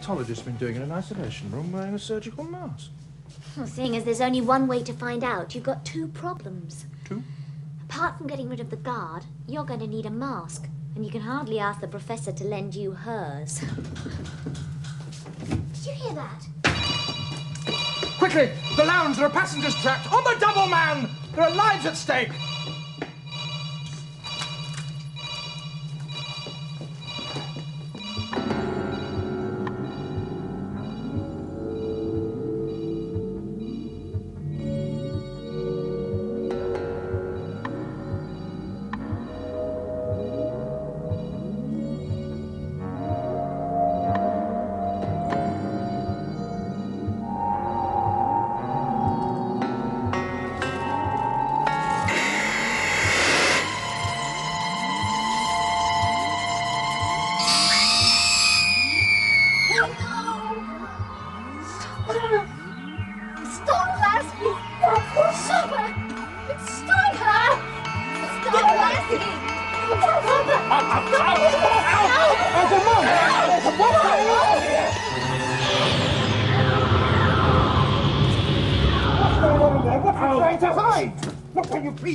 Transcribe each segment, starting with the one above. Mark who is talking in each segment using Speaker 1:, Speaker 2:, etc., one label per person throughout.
Speaker 1: pathologist been doing in an isolation room wearing a surgical mask?
Speaker 2: Well, seeing as there's only one way to find out, you've got two problems.
Speaker 1: Two?
Speaker 2: Apart from getting rid of the guard, you're going to need a mask. And you can hardly ask the professor to lend you hers. Did you hear that?
Speaker 1: Quickly! The lounge! There are passengers trapped! On the double, man! There are lives at stake!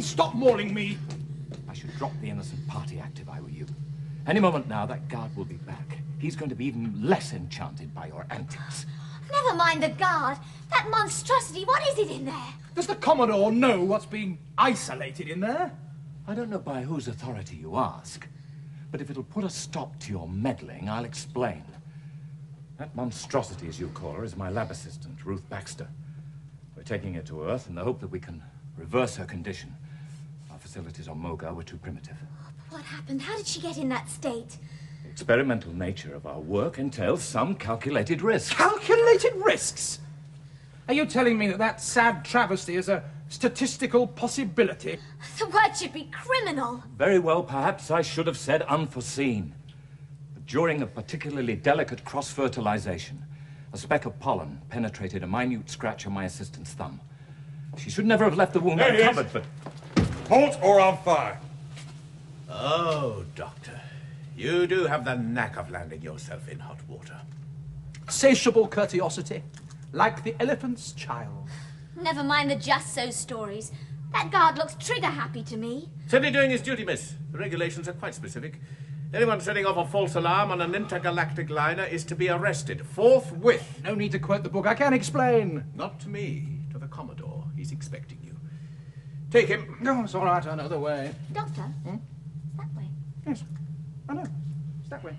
Speaker 1: Stop mauling me!
Speaker 3: I should drop the innocent party act if I were you. Any moment now, that guard will be back. He's going to be even less enchanted by your antics.
Speaker 2: Never mind the guard. That monstrosity, what is it in there?
Speaker 1: Does the Commodore know what's being isolated in there?
Speaker 3: I don't know by whose authority you ask, but if it'll put a stop to your meddling, I'll explain. That monstrosity, as you call her, is my lab assistant, Ruth Baxter. We're taking her to Earth in the hope that we can reverse her condition. Our facilities on Moga were too primitive.
Speaker 2: But what happened? How did she get in that state?
Speaker 3: The experimental nature of our work entails some calculated risks.
Speaker 1: Calculated risks? Are you telling me that that sad travesty is a statistical possibility?
Speaker 2: The word should be criminal.
Speaker 3: Very well, perhaps I should have said unforeseen. But during a particularly delicate cross-fertilization, a speck of pollen penetrated a minute scratch on my assistant's thumb. She should never have left the wound uncovered, but...
Speaker 4: Halt or on fire!
Speaker 5: Oh, Doctor. You do have the knack of landing yourself in hot water.
Speaker 1: Satiable courteosity, like the elephant's child.
Speaker 2: Never mind the just-so stories. That guard looks trigger-happy to me.
Speaker 5: Simply doing his duty, miss. The regulations are quite specific. Anyone setting off a false alarm on an intergalactic liner is to be arrested forthwith.
Speaker 1: No need to quote the book. I can explain.
Speaker 5: Not to me, to the Commodore. He's expecting you. Take him.
Speaker 1: No, it's all right. I know the way.
Speaker 2: Doctor? That way.
Speaker 1: Yes, I know. It's that way.